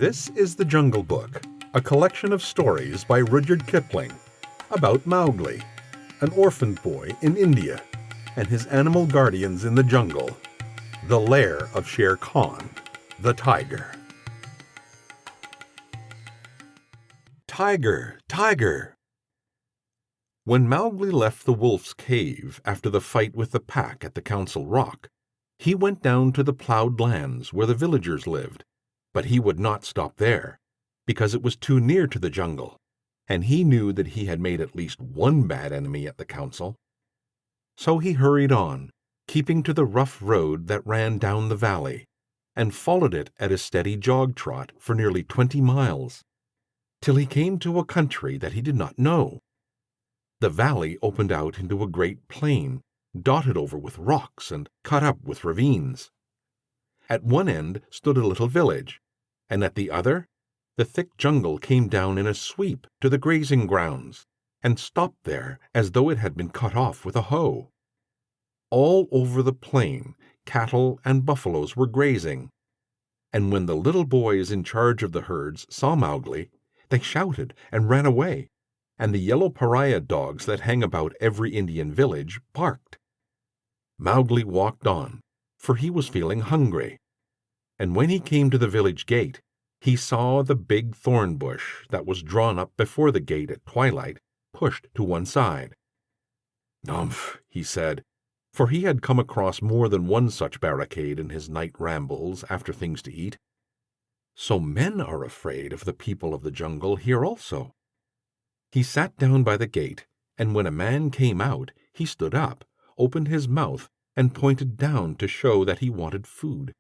This is The Jungle Book, a collection of stories by Rudyard Kipling about Mowgli, an orphaned boy in India, and his animal guardians in the jungle, the lair of Shere Khan, the tiger. Tiger, tiger! When Mowgli left the wolf's cave after the fight with the pack at the Council Rock, he went down to the plowed lands where the villagers lived. But he would not stop there, because it was too near to the jungle, and he knew that he had made at least one bad enemy at the council. So he hurried on, keeping to the rough road that ran down the valley, and followed it at a steady jog trot for nearly 20 miles, till he came to a country that he did not know. The valley opened out into a great plain, dotted over with rocks and cut up with ravines. At one end stood a little village, and at the other, the thick jungle came down in a sweep to the grazing grounds, and stopped there as though it had been cut off with a hoe. All over the plain, cattle and buffaloes were grazing, and when the little boys in charge of the herds saw Mowgli, they shouted and ran away, and the yellow pariah dogs that hang about every Indian village barked. Mowgli walked on, for he was feeling hungry, and when he came to the village gate, he saw the big thorn bush that was drawn up before the gate at twilight pushed to one side. "Umph," he said, for he had come across more than one such barricade in his night rambles after things to eat. "So men are afraid of the people of the jungle here also." He sat down by the gate, and when a man came out, he stood up, opened his mouth, and pointed down to show that he wanted food.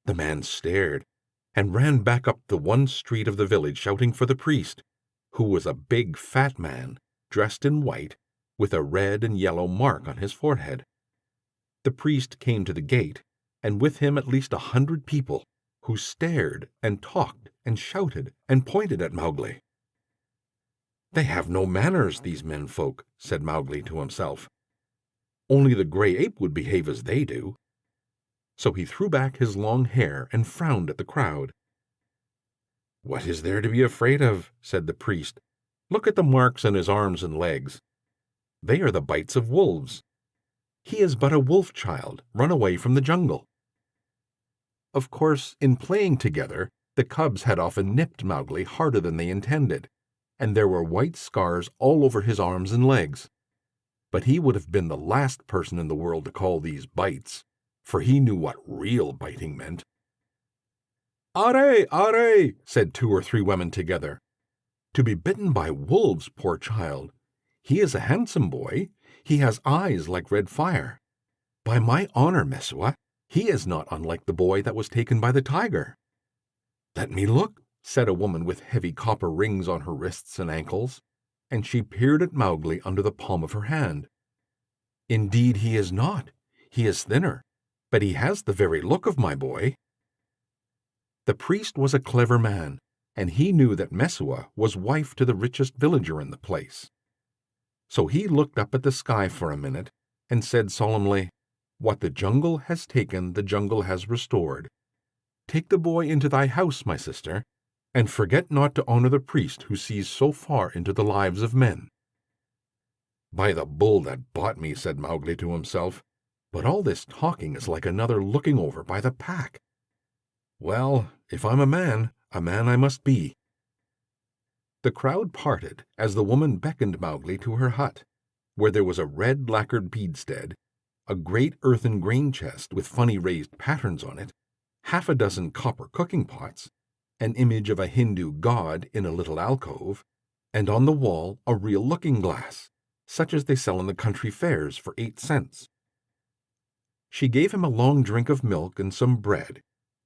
The man stared, and ran back up the one street of the village shouting for the priest, who was a big fat man, dressed in white, with a red and yellow mark on his forehead. The priest came to the gate, and with him at least 100 people, who stared and talked and shouted and pointed at Mowgli. "They have no manners, these men folk," said Mowgli to himself. "Only the gray ape would behave as they do." So he threw back his long hair and frowned at the crowd. "What is there to be afraid of?" said the priest. "Look at the marks on his arms and legs. They are the bites of wolves. He is but a wolf child, run away from the jungle." Of course, in playing together, the cubs had often nipped Mowgli harder than they intended, and there were white scars all over his arms and legs. But he would have been the last person in the world to call these bites, for he knew what real biting meant. "Are, are," said 2 or 3 women together. "To be bitten by wolves, poor child. He is a handsome boy. He has eyes like red fire. By my honor, Messua, he is not unlike the boy that was taken by the tiger." "Let me look," said a woman with heavy copper rings on her wrists and ankles, and she peered at Mowgli under the palm of her hand. "Indeed he is not. He is thinner, but he has the very look of my boy." The priest was a clever man, and he knew that Messua was wife to the richest villager in the place. So he looked up at the sky for a minute and said solemnly, "What the jungle has taken, the jungle has restored. Take the boy into thy house, my sister, and forget not to honor the priest who sees so far into the lives of men." "By the bull that bought me," said Mowgli to himself, "but all this talking is like another looking over by the pack. Well, if I'm a man I must be." The crowd parted as the woman beckoned Mowgli to her hut, where there was a red lacquered bedstead, a great earthen grain chest with funny raised patterns on it, 6 copper cooking pots, an image of a Hindu god in a little alcove, and on the wall a real looking-glass, such as they sell in the country fairs for 8 cents. She gave him a long drink of milk and some bread,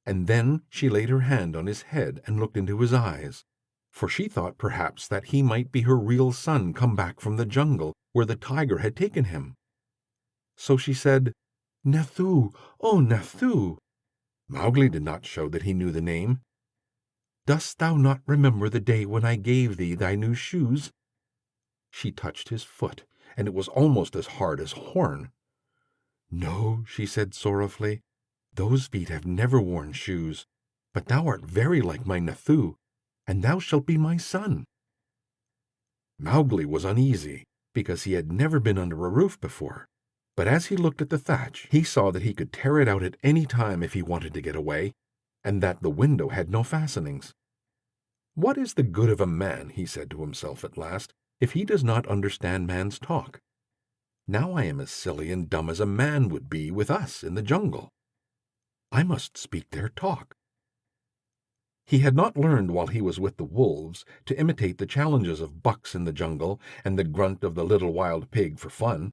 and then she laid her hand on his head and looked into his eyes, for she thought perhaps that he might be her real son come back from the jungle where the tiger had taken him. So she said, "Nathu, oh Nathu." Mowgli did not show that he knew the name. "Dost thou not remember the day when I gave thee thy new shoes?" She touched his foot, and it was almost as hard as horn. "No," she said sorrowfully, "those feet have never worn shoes. but thou art very like my Nathu, and thou shalt be my son." Mowgli was uneasy, because he had never been under a roof before. But as he looked at the thatch, he saw that he could tear it out at any time if he wanted to get away, and that the window had no fastenings. "What is the good of a man," he said to himself at last, "if he does not understand man's talk? Now I am as silly and dumb as a man would be with us in the jungle. I must speak their talk." He had not learned while he was with the wolves to imitate the challenges of bucks in the jungle and the grunt of the little wild pig for fun.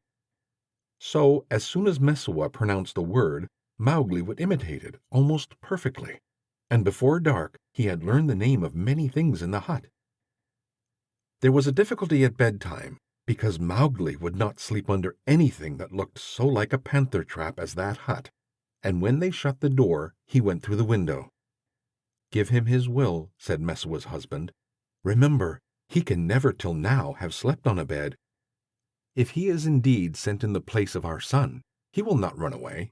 So, as soon as Mesua pronounced a word, Mowgli would imitate it almost perfectly, and before dark he had learned the name of many things in the hut. There was a difficulty at bedtime, because Mowgli would not sleep under anything that looked so like a panther trap as that hut, and when they shut the door he went through the window. "Give him his will," said Mesua's husband. "Remember, he can never till now have slept on a bed. If he is indeed sent in the place of our son, he will not run away."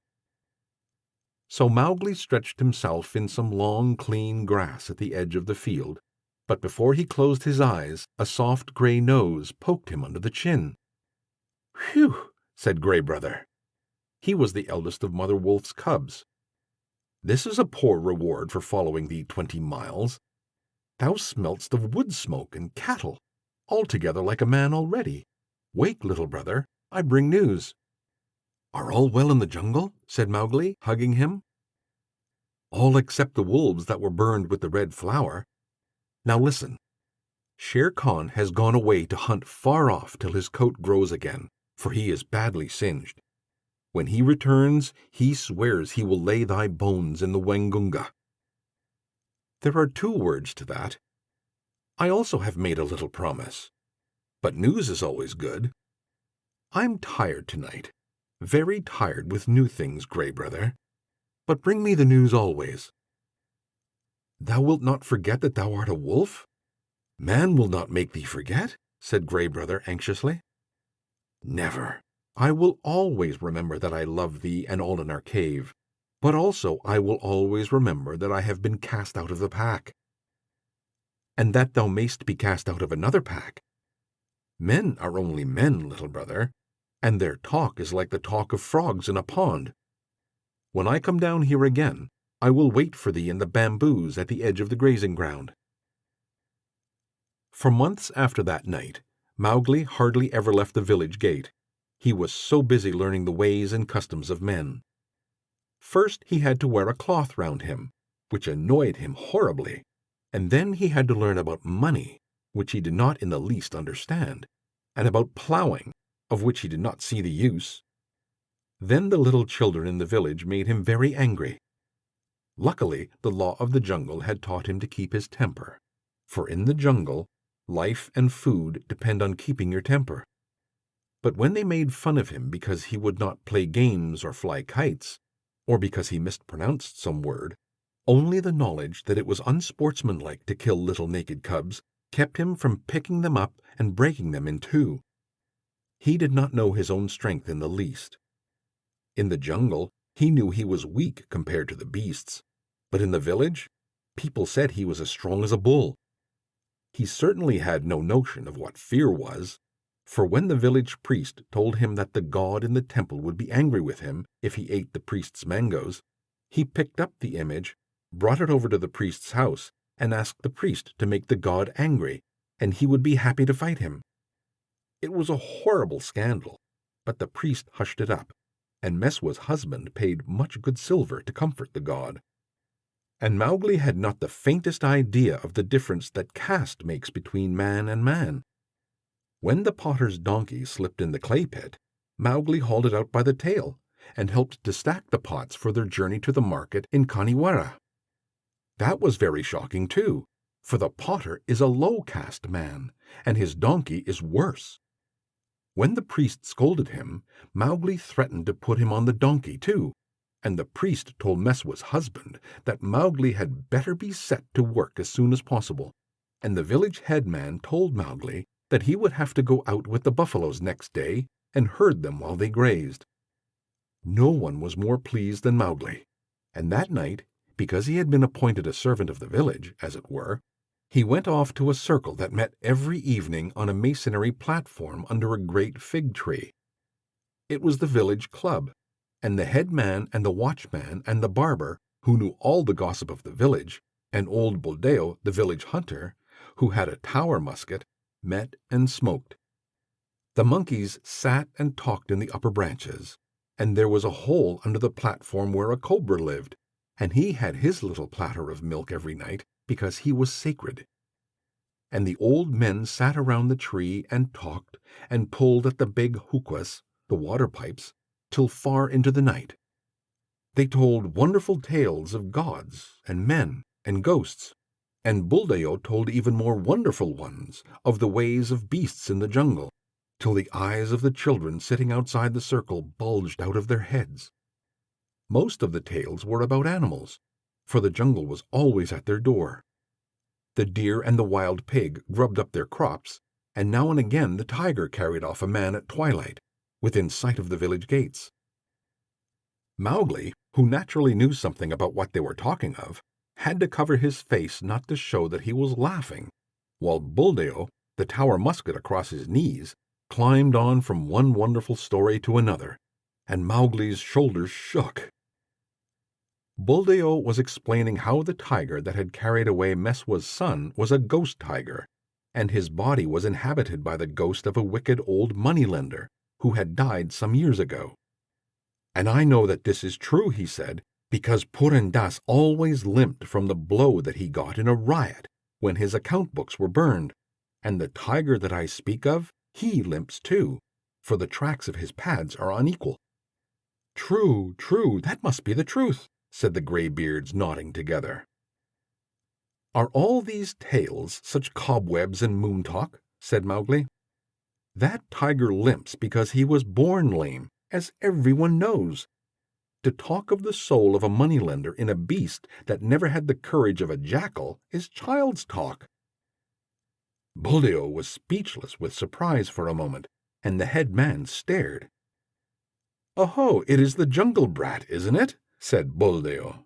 So Mowgli stretched himself in some long, clean grass at the edge of the field, but before he closed his eyes a soft gray nose poked him under the chin. "Whew!" said Gray Brother. He was the eldest of Mother Wolf's cubs. "This is a poor reward for following thee 20 miles. Thou smellst of wood smoke and cattle, altogether like a man already. Wake, little brother, I bring news." "Are all well in the jungle?" said Mowgli, hugging him. "All except the wolves that were burned with the red flower. Now listen. Shere Khan has gone away to hunt far off till his coat grows again, for he is badly singed. When he returns, he swears he will lay thy bones in the Wengunga." There are 2 words to that. I also have made a little promise. But news is always good. I'm tired tonight, very tired with new things, Gray Brother. But bring me the news always. "Thou wilt not forget that thou art a wolf? Man will not make thee forget," said Gray Brother anxiously. "Never. I will always remember that I love thee and all in our cave, but also I will always remember that I have been cast out of the pack, and that thou mayst be cast out of another pack. Men are only men, little brother, and their talk is like the talk of frogs in a pond. When I come down here again, I will wait for thee in the bamboos at the edge of the grazing ground." For months after that night, Mowgli hardly ever left the village gate. He was so busy learning the ways and customs of men. First he had to wear a cloth round him, which annoyed him horribly, and then he had to learn about money, which he did not in the least understand, and about plowing, of which he did not see the use. Then the little children in the village made him very angry. Luckily, the law of the jungle had taught him to keep his temper, for in the jungle, life and food depend on keeping your temper. But when they made fun of him because he would not play games or fly kites, or because he mispronounced some word, only the knowledge that it was unsportsmanlike to kill little naked cubs kept him from picking them up and breaking them in 2. He did not know his own strength in the least. In the jungle, he knew he was weak compared to the beasts, but in the village, people said he was as strong as a bull. He certainly had no notion of what fear was, for when the village priest told him that the god in the temple would be angry with him if he ate the priest's mangoes, he picked up the image, brought it over to the priest's house, and asked the priest to make the god angry, and he would be happy to fight him. It was a horrible scandal, but the priest hushed it up, and Meswa's husband paid much good silver to comfort the god. And Mowgli had not the faintest idea of the difference that caste makes between man and man. When the potter's donkey slipped in the clay pit, Mowgli hauled it out by the tail and helped to stack the pots for their journey to the market in Kaniwara. That was very shocking too, for the potter is a low-caste man, and his donkey is worse. When the priest scolded him, Mowgli threatened to put him on the donkey too, and the priest told Meswa's husband that Mowgli had better be set to work as soon as possible, and the village headman told Mowgli that he would have to go out with the buffaloes next day and herd them while they grazed. No one was more pleased than Mowgli, and that night Because he had been appointed a servant of the village, as it were, he went off to a circle that met every evening on a masonry platform under a great fig tree. It was the village club, and the head man and the watchman and the barber, who knew all the gossip of the village, and old Buldeo, the village hunter, who had a tower musket, met and smoked. The monkeys sat and talked in the upper branches, and there was a hole under the platform where a cobra lived, and he had his little platter of milk every night because he was sacred. And the old men sat around the tree and talked and pulled at the big hookahs, the water pipes, till far into the night. They told wonderful tales of gods and men and ghosts, and Buldeo told even more wonderful ones of the ways of beasts in the jungle, till the eyes of the children sitting outside the circle bulged out of their heads. Most of the tales were about animals, for the jungle was always at their door. The deer and the wild pig grubbed up their crops, and now and again the tiger carried off a man at twilight, within sight of the village gates. Mowgli, who naturally knew something about what they were talking of, had to cover his face not to show that he was laughing, while Buldeo, the tower musket across his knees, climbed on from one wonderful story to another, and Mowgli's shoulders shook. Buldeo was explaining how the tiger that had carried away Meswa's son was a ghost tiger, and his body was inhabited by the ghost of a wicked old moneylender who had died some years ago. And I know that this is true, he said, because Purun Das always limped from the blow that he got in a riot when his account books were burned, and the tiger that I speak of, he limps too, for the tracks of his pads are unequal. True, true, that must be the truth, said the greybeards, nodding together. Are all these tales such cobwebs and moon talk? Said Mowgli. That tiger limps because he was born lame, as everyone knows. To talk of the soul of a moneylender in a beast that never had the courage of a jackal is child's talk. Buldeo was speechless with surprise for a moment, and the head man stared. "Oho, it is the jungle brat, isn't it?" said Buldeo.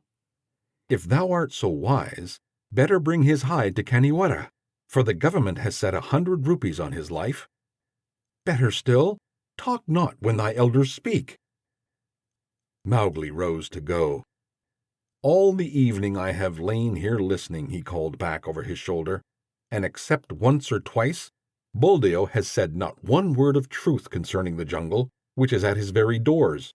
"If thou art so wise, better bring his hide to Kaniwara, for the government has set 100 rupees on his life. Better still, talk not when thy elders speak." Mowgli rose to go. "All the evening I have lain here listening," he called back over his shoulder, "and except once or twice, Buldeo has said not one word of truth concerning the jungle, which is at his very doors.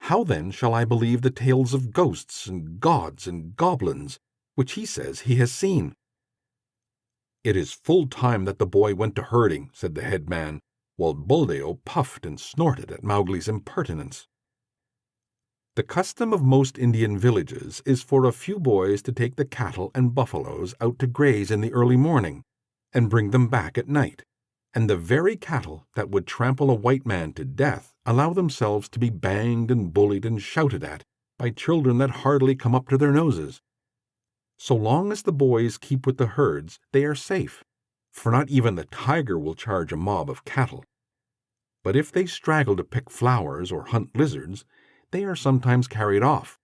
How then shall I believe the tales of ghosts and gods and goblins, which he says he has seen?" "It is full time that the boy went to herding," said the head man, while Buldeo puffed and snorted at Mowgli's impertinence. The custom of most Indian villages is for a few boys to take the cattle and buffaloes out to graze in the early morning, and bring them back at night, and the very cattle that would trample a white man to death allow themselves to be banged and bullied and shouted at by children that hardly come up to their noses. So long as the boys keep with the herds, they are safe, for not even the tiger will charge a mob of cattle. But if they straggle to pick flowers or hunt lizards, they are sometimes carried off.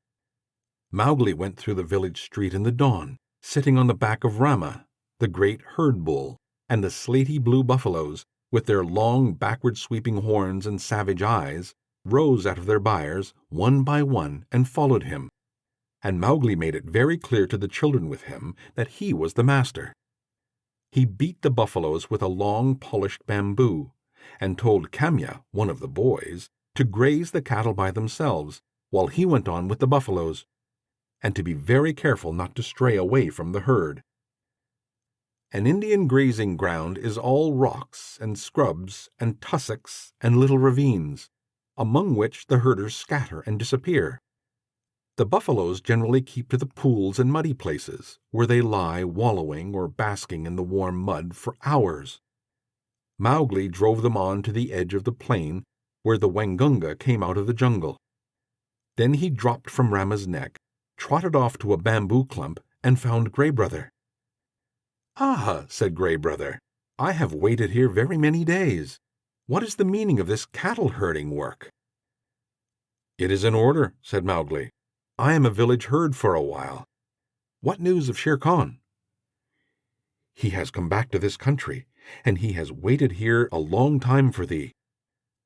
Mowgli went through the village street in the dawn, sitting on the back of Rama, the great herd bull, and the slaty blue buffaloes, with their long backward-sweeping horns and savage eyes, rose out of their byres, one by one, and followed him. And Mowgli made it very clear to the children with him that he was the master. He beat the buffaloes with a long polished bamboo, and told Kamya, one of the boys, to graze the cattle by themselves, while he went on with the buffaloes, and to be very careful not to stray away from the herd. An Indian grazing ground is all rocks and scrubs and tussocks and little ravines, among which the herders scatter and disappear. The buffaloes generally keep to the pools and muddy places, where they lie wallowing or basking in the warm mud for hours. Mowgli drove them on to the edge of the plain, where the Wengunga came out of the jungle. Then he dropped from Rama's neck, trotted off to a bamboo clump, and found Grey Brother. "Ah," said Grey Brother, "I have waited here very many days. What is the meaning of this cattle herding work?" "It is in order," said Mowgli. I am a village herd for a while. What news of Shere Khan?" "He has come back to this country, and he has waited here a long time for thee.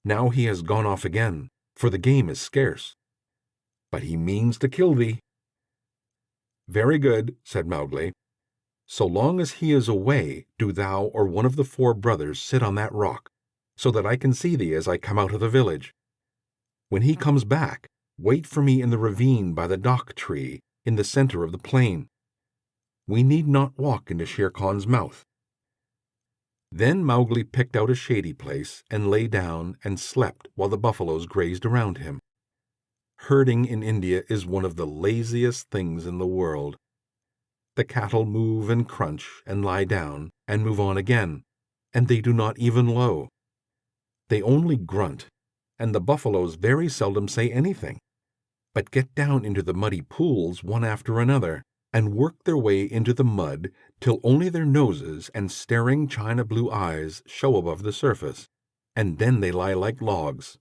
Now he has gone off again, for the game is scarce. But he means to kill thee." "Very good," said Mowgli. "So long as he is away, do thou or one of the four brothers sit on that rock, so that I can see thee as I come out of the village. When he comes back, wait for me in the ravine by the dock tree in the center of the plain. We need not walk into Shere Khan's mouth." Then Mowgli picked out a shady place and lay down and slept while the buffaloes grazed around him. Herding in India is one of the laziest things in the world. The cattle move and crunch and lie down and move on again, and they do not even low. They only grunt, and the buffaloes very seldom say anything, but get down into the muddy pools one after another, and work their way into the mud till only their noses and staring china blue eyes show above the surface, and then they lie like logs.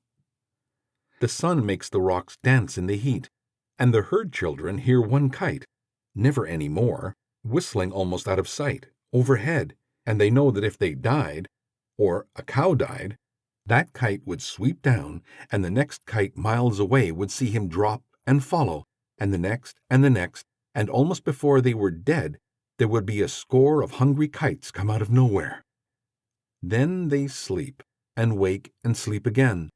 The sun makes the rocks dance in the heat, and the herd children hear one kite, never any more, whistling almost out of sight, overhead, and they know that if they died, or a cow died, that kite would sweep down, and the next kite miles away would see him drop and follow, and the next, and almost before they were dead, there would be a score of hungry kites come out of nowhere. Then they sleep, and wake and sleep again,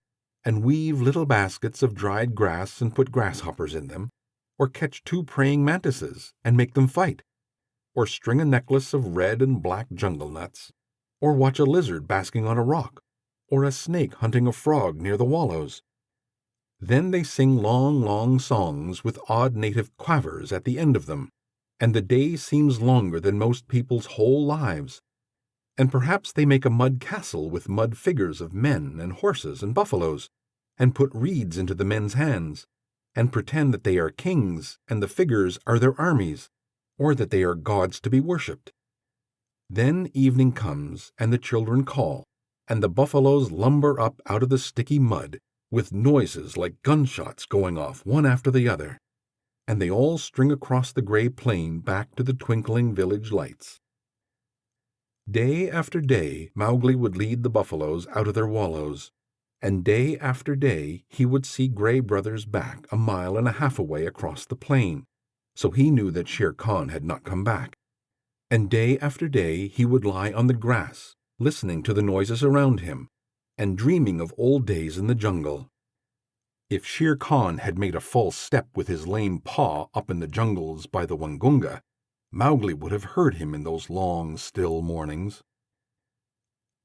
and weave little baskets of dried grass and put grasshoppers in them, or catch 2 praying mantises and make them fight, or string a necklace of red and black jungle nuts, or watch a lizard basking on a rock, or a snake hunting a frog near the wallows. Then they sing long, long songs with odd native quavers at the end of them, and the day seems longer than most people's whole lives. And perhaps they make a mud castle with mud figures of men and horses and buffaloes, and put reeds into the men's hands, and pretend that they are kings and the figures are their armies, or that they are gods to be worshipped. Then evening comes, and the children call, and the buffaloes lumber up out of the sticky mud, with noises like gunshots going off one after the other, and they all string across the gray plain back to the twinkling village lights. Day after day Mowgli would lead the buffaloes out of their wallows, and day after day he would see Gray Brothers back 1.5 miles away across the plain, so he knew that Shere Khan had not come back. And day after day he would lie on the grass, listening to the noises around him, and dreaming of old days in the jungle. If Shere Khan had made a false step with his lame paw up in the jungles by the Waingunga, Mowgli would have heard him in those long, still mornings.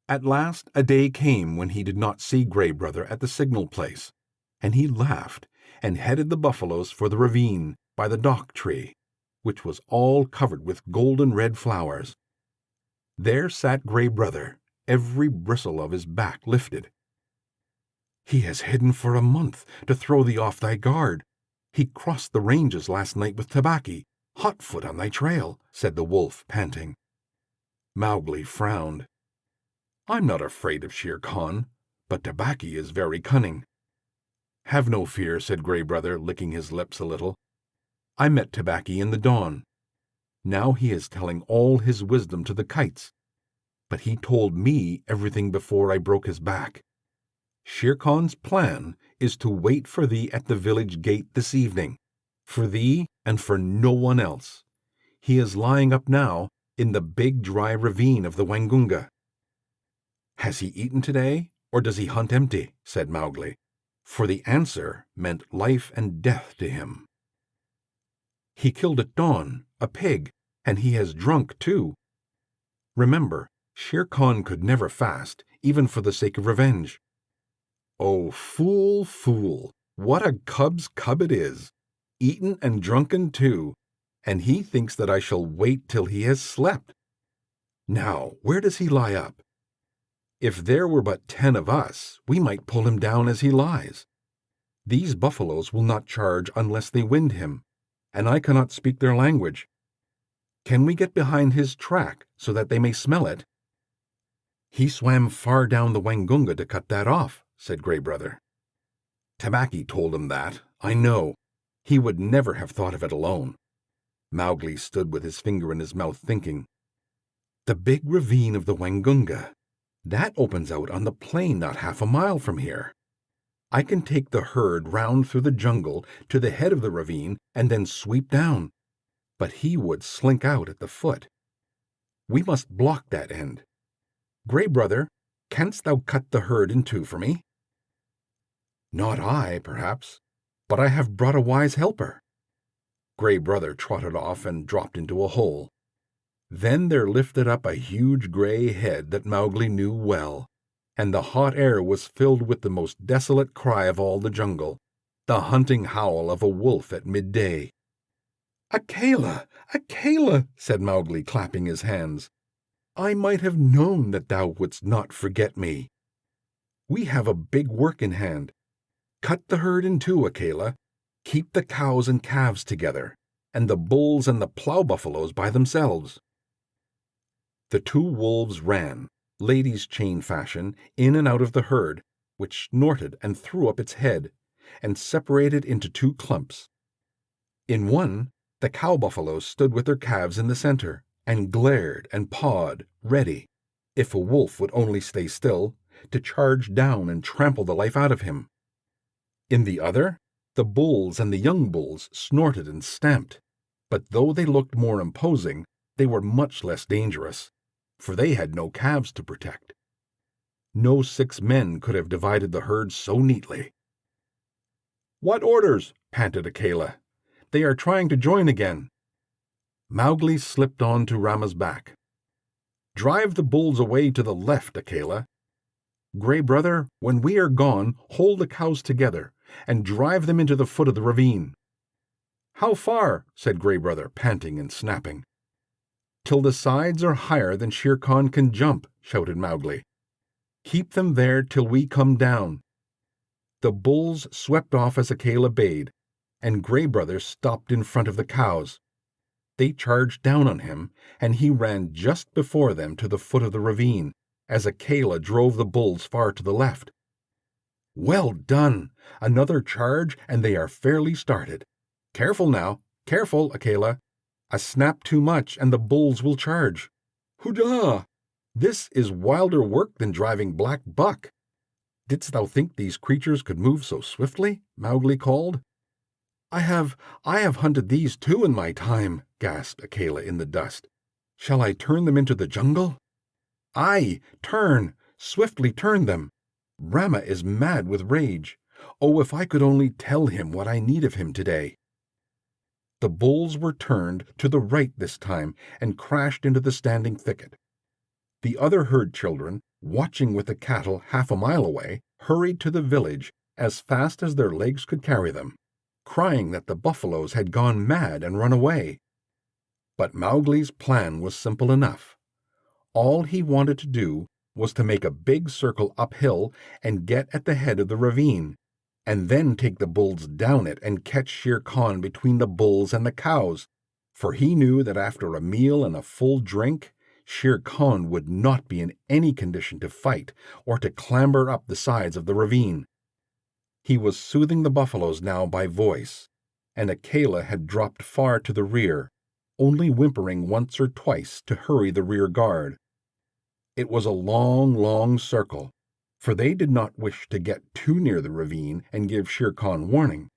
At last a day came when he did not see Gray Brother at the signal place, and he laughed and headed the buffaloes for the ravine by the dock tree, which was all covered with golden red flowers. There sat Gray Brother, every bristle of his back lifted. "He has hidden for a month to throw thee off thy guard. He crossed the ranges last night with Tabaqui, hotfoot on thy trail," said the wolf, panting. Mowgli frowned. "I'm not afraid of Shere Khan, but Tabaqui is very cunning." "Have no fear," said Gray Brother, licking his lips a little. "I met Tabaqui in the dawn. Now he is telling all his wisdom to the kites, but he told me everything before I broke his back. Shere Khan's plan is to wait for thee at the village gate this evening, for thee and for no one else. He is lying up now in the big dry ravine of the Waingunga." "Has he eaten today, or does he hunt empty?" said Mowgli, for the answer meant life and death to him. "He killed at dawn a pig, and he has drunk too. Remember, Shere Khan could never fast, even for the sake of revenge." "Oh, fool, fool! What a cub's cub it is! Eaten and drunken too, and he thinks that I shall wait till he has slept. Now, where does he lie up? If there were but 10 of us, we might pull him down as he lies. These buffaloes will not charge unless they wind him, and I cannot speak their language. Can we get behind his track so that they may smell it?" "He swam far down the Waingunga to cut that off," said Gray Brother. "Tabaqui told him that, I know. He would never have thought of it alone. Mowgli stood with his finger in his mouth, thinking. The big ravine of the Wangunga. That opens out on the plain not half a mile from here. I can take the herd round through the jungle to the head of the ravine and then sweep down. But he would slink out at the foot. We must block that end. Gray Brother, canst thou cut the herd in two for me? Not I, perhaps, but I have brought a wise helper. Gray Brother trotted off and dropped into a hole. Then there lifted up a huge gray head that Mowgli knew well, and the hot air was filled with the most desolate cry of all the jungle, the hunting howl of a wolf at midday. Akela! Akela! Said Mowgli, clapping his hands. I might have known that thou wouldst not forget me. We have a big work in hand. Cut the herd in two, Akela. Keep the cows and calves together, and the bulls and the plough buffaloes by themselves. The two wolves ran, ladies' chain fashion, in and out of the herd, which snorted and threw up its head, and separated into two clumps. In one, the cow buffaloes stood with their calves in the center, and glared and pawed, ready, if a wolf would only stay still, to charge down and trample the life out of him. In the other, the bulls and the young bulls snorted and stamped, but though they looked more imposing, they were much less dangerous, for they had no calves to protect. No 6 men could have divided the herd so neatly. What orders? Panted Akela. They are trying to join again. Mowgli slipped on to Rama's back. Drive the bulls away to the left, Akela. Gray Brother, when we are gone, hold the cows together and drive them into the foot of the ravine. How far? Said Gray Brother, panting and snapping. Till the sides are higher than Shere Khan can jump, shouted Mowgli. Keep them there till we come down. The bulls swept off as Akela bade, and Gray Brother stopped in front of the cows. They charged down on him, and he ran just before them to the foot of the ravine, as Akela drove the bulls far to the left. Well done! Another charge, and they are fairly started. Careful now, careful, Akela. A snap too much, and the bulls will charge. Hoodah! This is wilder work than driving black buck. Didst thou think these creatures could move so swiftly? Mowgli called. I have hunted these too in my time, gasped Akela in the dust. Shall I turn them into the jungle? Aye, turn, swiftly turn them. Rama is mad with rage. Oh, if I could only tell him what I need of him today. The bulls were turned to the right this time and crashed into the standing thicket. The other herd children, watching with the cattle half a mile away, hurried to the village as fast as their legs could carry them, crying that the buffaloes had gone mad and run away. But Mowgli's plan was simple enough. All he wanted to do was to make a big circle uphill and get at the head of the ravine, and then take the bulls down it and catch Shere Khan between the bulls and the cows, for he knew that after a meal and a full drink, Shere Khan would not be in any condition to fight or to clamber up the sides of the ravine. He was soothing the buffaloes now by voice, and Akela had dropped far to the rear, only whimpering once or twice to hurry the rear guard. It was a long, long circle, for they did not wish to get too near the ravine and give Shere Khan warning.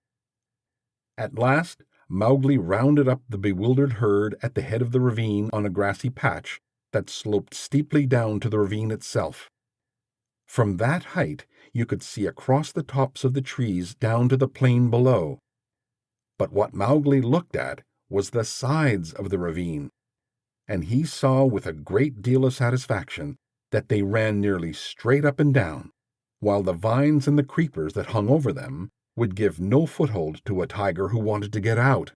At last, Mowgli rounded up the bewildered herd at the head of the ravine on a grassy patch that sloped steeply down to the ravine itself. From that height you could see across the tops of the trees down to the plain below. But what Mowgli looked at was the sides of the ravine, and he saw with a great deal of satisfaction that they ran nearly straight up and down, while the vines and the creepers that hung over them would give no foothold to a tiger who wanted to get out.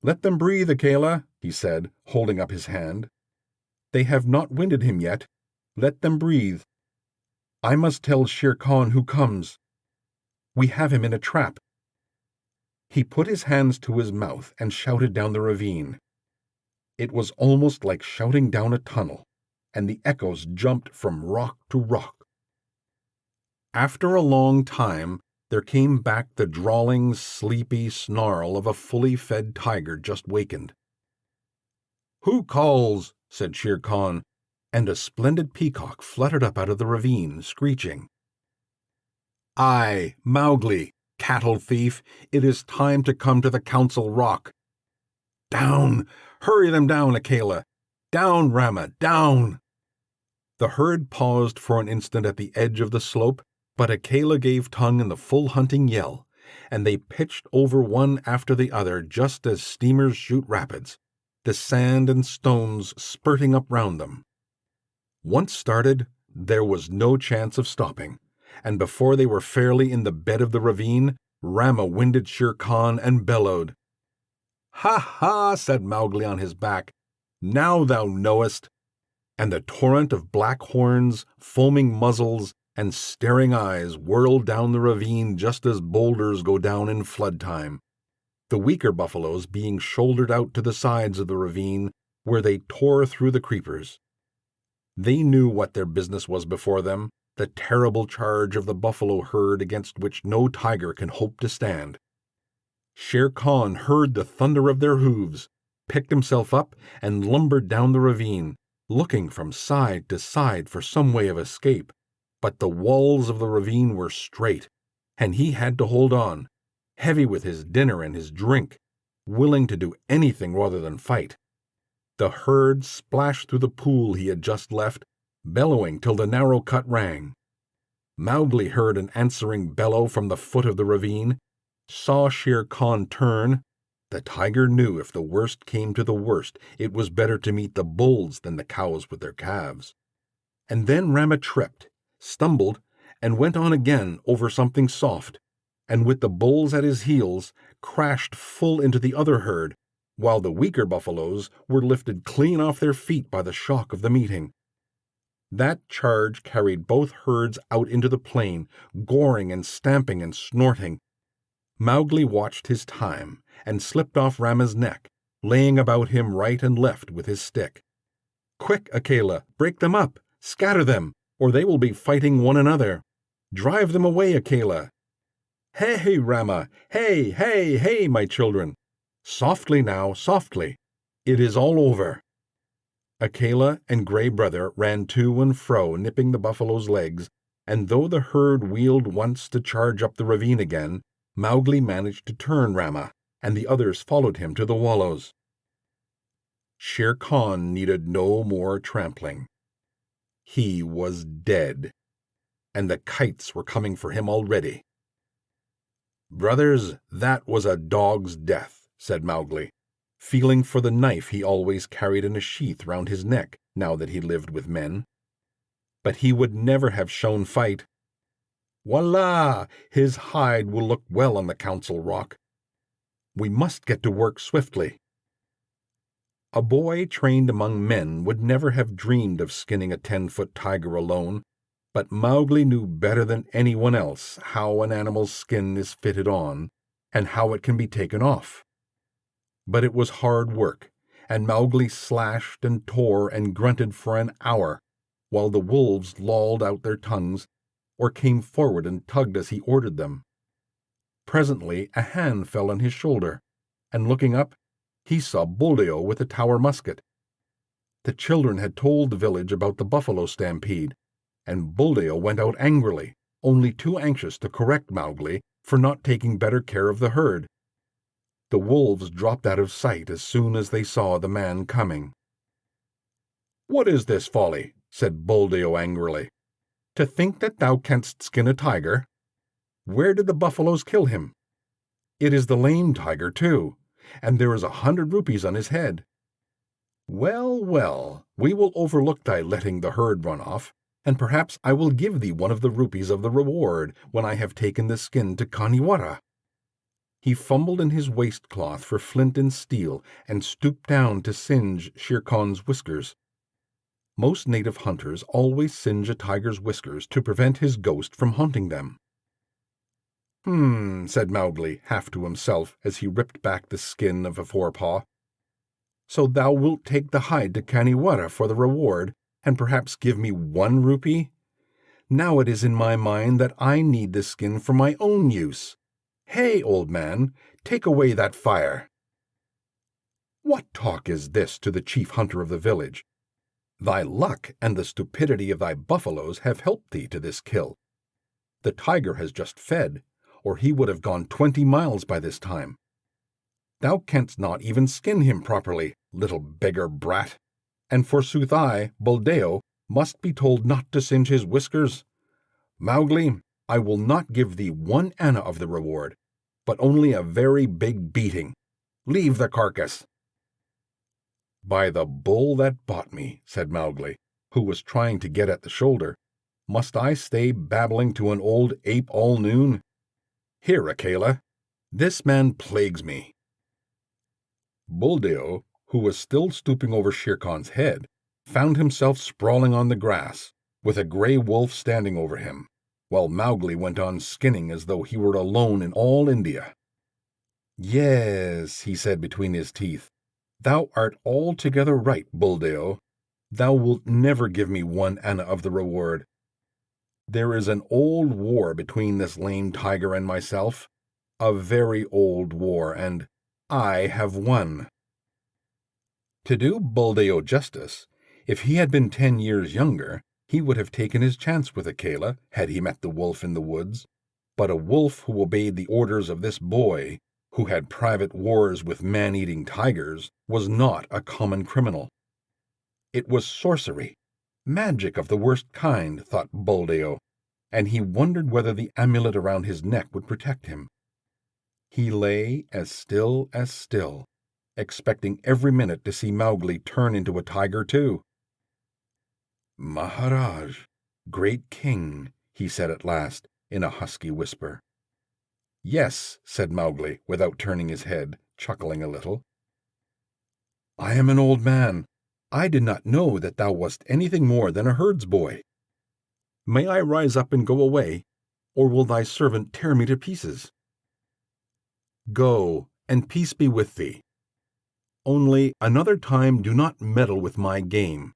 Let them breathe, Akela, he said, holding up his hand. They have not winded him yet. Let them breathe. I must tell Shere Khan who comes. We have him in a trap. He put his hands to his mouth and shouted down the ravine. It was almost like shouting down a tunnel, and the echoes jumped from rock to rock. After a long time, there came back the drawling, sleepy snarl of a fully fed tiger just wakened. "Who calls?" said Shere Khan, and a splendid peacock fluttered up out of the ravine, screeching. "I, Mowgli, cattle thief, it is time to come to the council rock." "Down! Hurry them down, Akela! Down, Rama, down!" The herd paused for an instant at the edge of the slope, but Akela gave tongue in the full hunting yell, and they pitched over one after the other just as steamers shoot rapids, the sand and stones spurting up round them. Once started, there was no chance of stopping, and before they were fairly in the bed of the ravine, Rama winded Shere Khan and bellowed. "Ha ha!" said Mowgli on his back. "Now thou knowest!" And the torrent of black horns, foaming muzzles, and staring eyes whirled down the ravine just as boulders go down in flood time, the weaker buffaloes being shouldered out to the sides of the ravine, where they tore through the creepers. They knew what their business was before them, the terrible charge of the buffalo herd against which no tiger can hope to stand. Shere Khan heard the thunder of their hooves, picked himself up, and lumbered down the ravine, looking from side to side for some way of escape. But the walls of the ravine were straight, and he had to hold on, heavy with his dinner and his drink, willing to do anything rather than fight. The herd splashed through the pool he had just left, bellowing till the narrow cut rang. Mowgli heard an answering bellow from the foot of the ravine, saw Shere Khan turn. The tiger knew if the worst came to the worst, it was better to meet the bulls than the cows with their calves. And then Rama tripped, stumbled, and went on again over something soft, and with the bulls at his heels, crashed full into the other herd, while the weaker buffaloes were lifted clean off their feet by the shock of the meeting. That charge carried both herds out into the plain, goring and stamping and snorting. Mowgli watched his time, and slipped off Rama's neck, laying about him right and left with his stick. "Quick, Akela, break them up, scatter them, or they will be fighting one another. Drive them away, Akela." "Hey, Rama! Hey, hey, hey, my children! Softly now, softly. It is all over." Akela and Gray Brother ran to and fro, nipping the buffalo's legs, and though the herd wheeled once to charge up the ravine again, Mowgli managed to turn Rama, and the others followed him to the wallows. Shere Khan needed no more trampling. He was dead, and the kites were coming for him already. "Brothers, that was a dog's death," said Mowgli, feeling for the knife he always carried in a sheath round his neck now that he lived with men. But he would never have shown fight. "Wallah! His hide will look well on the council rock. We must get to work swiftly." A boy trained among men would never have dreamed of skinning a 10-foot tiger alone, but Mowgli knew better than anyone else how an animal's skin is fitted on, and how it can be taken off. But it was hard work, and Mowgli slashed and tore and grunted for an hour, while the wolves lolled out their tongues, or came forward and tugged as he ordered them. Presently a hand fell on his shoulder, and looking up, he saw Buldeo with a Tower musket. The children had told the village about the buffalo stampede, and Buldeo went out angrily, only too anxious to correct Mowgli for not taking better care of the herd. The wolves dropped out of sight as soon as they saw the man coming. "What is this folly?" said Buldeo angrily. "To think that thou canst skin a tiger? Where did the buffaloes kill him? It is the lame tiger, too, and there is 100 rupees on his head. Well, well, we will overlook thy letting the herd run off, and perhaps I will give thee one of the rupees of the reward when I have taken the skin to Kaniwara." He fumbled in his waistcloth for flint and steel and stooped down to singe Shere Khan's whiskers. Most native hunters always singe a tiger's whiskers to prevent his ghost from haunting them. Said Mowgli, half to himself, as he ripped back the skin of a forepaw. "So thou wilt take the hide to Kaniwara for the reward, and perhaps give me 1 rupee? Now it is in my mind that I need this skin for my own use. Hey, old man, take away that fire." "What talk is this to the chief hunter of the village? Thy luck and the stupidity of thy buffaloes have helped thee to this kill. The tiger has just fed, or he would have gone 20 miles by this time. Thou canst not even skin him properly, little beggar brat, and forsooth I, Buldeo, must be told not to singe his whiskers. Mowgli, I will not give thee 1 anna of the reward, but only a very big beating. Leave the carcass." "By the bull that bought me," said Mowgli, who was trying to get at the shoulder, "must I stay babbling to an old ape all noon? Here, Akela, this man plagues me." Buldeo, who was still stooping over Shere Khan's head, found himself sprawling on the grass, with a gray wolf standing over him, while Mowgli went on skinning as though he were alone in all India. "Yes," he said between his teeth, "thou art altogether right, Buldeo. Thou wilt never give me 1 anna of the reward. There is an old war between this lame tiger and myself, a very old war, and I have won." To do Buldeo justice, if he had been 10 years younger, he would have taken his chance with Akela had he met the wolf in the woods. But a wolf who obeyed the orders of this boy, who had private wars with man-eating tigers, was not a common criminal. It was sorcery, magic of the worst kind, thought Buldeo, and he wondered whether the amulet around his neck would protect him. He lay as still, expecting every minute to see Mowgli turn into a tiger too. "Maharaj, great king," he said at last, in a husky whisper. "Yes," said Mowgli, without turning his head, chuckling a little. "I am an old man. I did not know that thou wast anything more than a herd's boy. May I rise up and go away, or will thy servant tear me to pieces?" "Go, and peace be with thee. Only another time do not meddle with my game.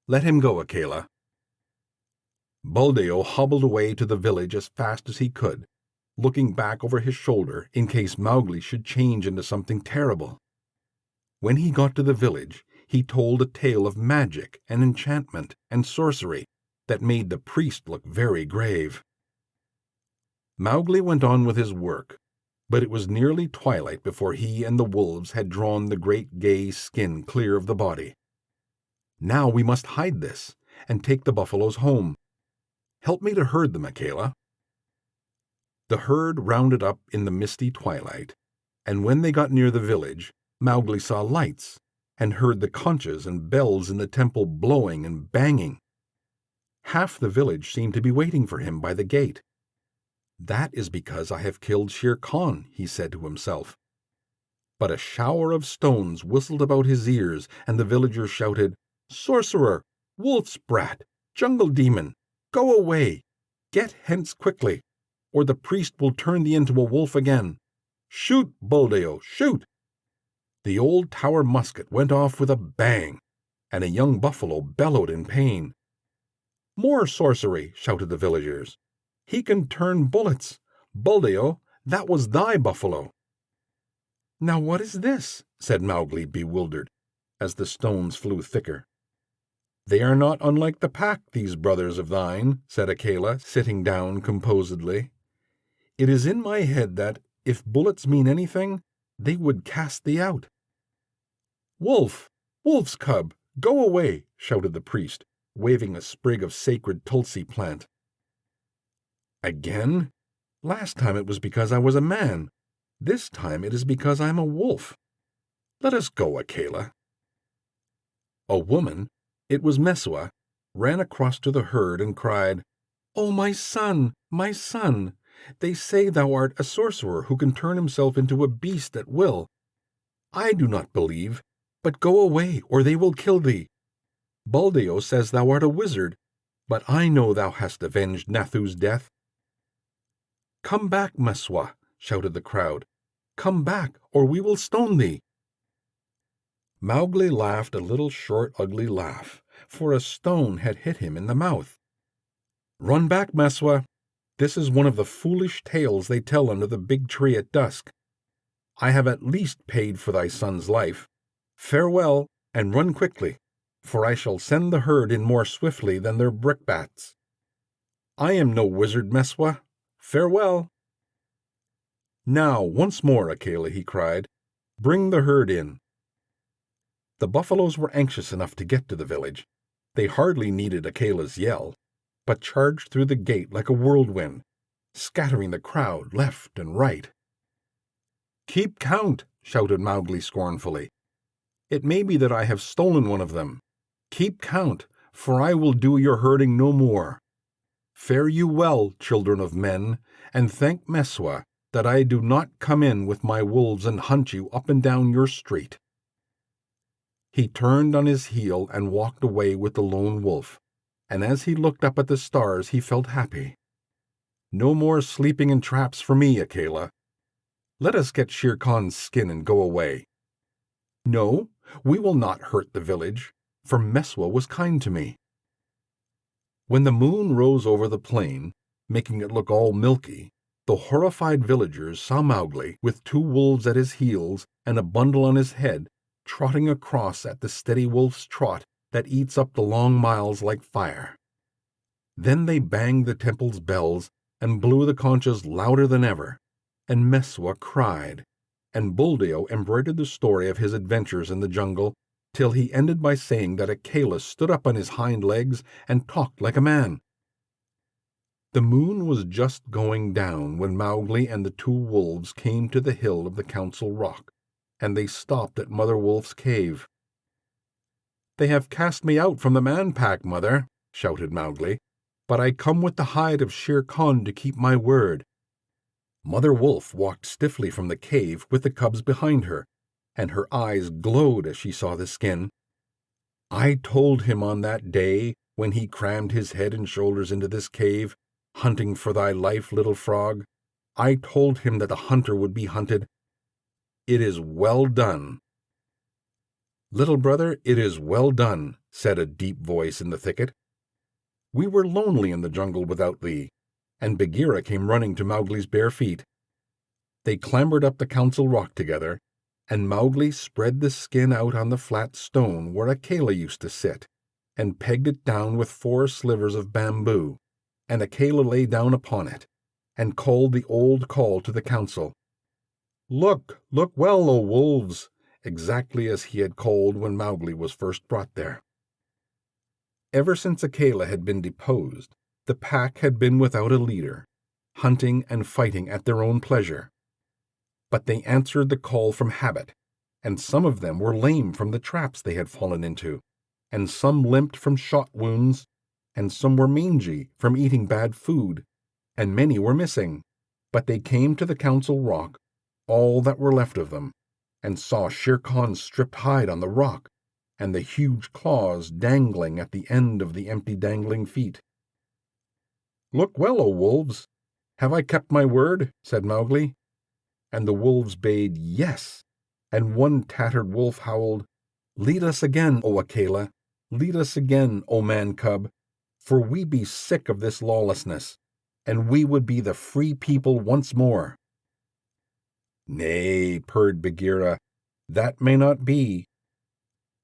Let him go, Akela." Buldeo hobbled away to the village as fast as he could, looking back over his shoulder in case Mowgli should change into something terrible. When he got to the village, he told a tale of magic and enchantment and sorcery that made the priest look very grave. Mowgli went on with his work, but it was nearly twilight before he and the wolves had drawn the great gay skin clear of the body. "Now we must hide this, and take the buffaloes home. Help me to herd them, Akela." The herd rounded up in the misty twilight, and when they got near the village, Mowgli saw lights, and heard the conches and bells in the temple blowing and banging. Half the village seemed to be waiting for him by the gate. "That is because I have killed Shere Khan," he said to himself. But a shower of stones whistled about his ears, and the villagers shouted, "Sorcerer! Wolf's brat! Jungle demon! Go away! Get hence quickly, or the priest will turn thee into a wolf again. Shoot, Buldeo, shoot!" The old tower musket went off with a bang, and a young buffalo bellowed in pain. "More sorcery!" shouted the villagers. "He can turn bullets. Buldeo, that was thy buffalo." "Now what is this?" said Mowgli, bewildered, as the stones flew thicker. "They are not unlike the pack, these brothers of thine," said Akela, sitting down composedly. "It is in my head that, if bullets mean anything, they would cast thee out." "Wolf! Wolf's cub! Go away!" shouted the priest, waving a sprig of sacred tulsi plant. "Again? Last time it was because I was a man. This time it is because I am a wolf. Let us go, Akela." A woman, it was Mesua, ran across to the herd and cried, "Oh, my son, my son! They say thou art a sorcerer who can turn himself into a beast at will. I do not believe, but go away, or they will kill thee. Buldeo says thou art a wizard, but I know thou hast avenged Nathu's death." "Come back, Mesua!" shouted the crowd. "Come back, or we will stone thee." Mowgli laughed a little short, ugly laugh, for a stone had hit him in the mouth. Run back, Meswa. This is one of the foolish tales they tell under the big tree at dusk. I have at least paid for thy son's life. Farewell, and run quickly, for I shall send the herd in more swiftly than their brickbats. I am no wizard, Meswa. Farewell. Now, once more, Akela, he cried. Bring the herd in. The buffaloes were anxious enough to get to the village. They hardly needed Akela's yell, but charged through the gate like a whirlwind, scattering the crowd left and right. Keep count, shouted Mowgli scornfully. It may be that I have stolen one of them. Keep count, for I will do your herding no more. Fare you well, children of men, and thank Meswa that I do not come in with my wolves and hunt you up and down your street. He turned on his heel and walked away with the lone wolf, and as he looked up at the stars he felt happy. No more sleeping in traps for me, Akela. Let us get Shere Khan's skin and go away. No, we will not hurt the village, for Meswa was kind to me. When the moon rose over the plain, making it look all milky, the horrified villagers saw Mowgli, with 2 wolves at his heels and a bundle on his head, trotting across at the steady wolf's trot that eats up the long miles like fire. Then they banged the temple's bells and blew the conchas louder than ever, and Meswa cried, and Buldeo embroidered the story of his adventures in the jungle till he ended by saying that Akela stood up on his hind legs and talked like a man. The moon was just going down when Mowgli and the 2 wolves came to the hill of the Council Rock, and they stopped at Mother Wolf's cave. "They have cast me out from the man pack, Mother," shouted Mowgli, "but I come with the hide of Shere Khan to keep my word." Mother Wolf walked stiffly from the cave with the cubs behind her, and her eyes glowed as she saw the skin. "I told him on that day when he crammed his head and shoulders into this cave, hunting for thy life, little frog. I told him that the hunter would be hunted. It is well done." "Little brother, it is well done," said a deep voice in the thicket. "We were lonely in the jungle without thee," and Bagheera came running to Mowgli's bare feet. They clambered up the Council Rock together, and Mowgli spread the skin out on the flat stone where Akela used to sit, and pegged it down with 4 slivers of bamboo, and Akela lay down upon it, and called the old call to the council. "Look, look well, O wolves!" exactly as he had called when Mowgli was first brought there. Ever since Akela had been deposed, the pack had been without a leader, hunting and fighting at their own pleasure. But they answered the call from habit, and some of them were lame from the traps they had fallen into, and some limped from shot wounds, and some were mangy from eating bad food, and many were missing. But they came to the Council Rock, all that were left of them, and saw Shere Khan's stripped hide on the rock, and the huge claws dangling at the end of the empty dangling feet. "Look well, O wolves! Have I kept my word?" said Mowgli. And the wolves bayed yes, and one tattered wolf howled, "Lead us again, O Akela! Lead us again, O man cub, for we be sick of this lawlessness, and we would be the free people once more." "Nay," purred Bagheera, "that may not be.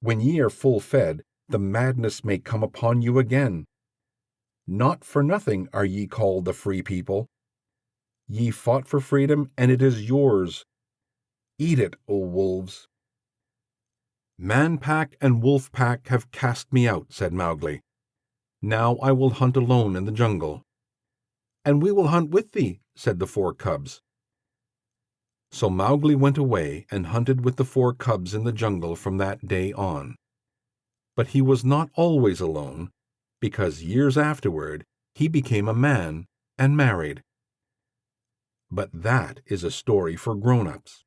When ye are full fed, the madness may come upon you again. Not for nothing are ye called the free people. Ye fought for freedom, and it is yours. Eat it, O wolves." "Man pack and wolf pack have cast me out," said Mowgli. "Now I will hunt alone in the jungle." "And we will hunt with thee," said the 4 cubs. So Mowgli went away and hunted with the 4 cubs in the jungle from that day on. But he was not always alone, because years afterward he became a man and married. But that is a story for grown-ups.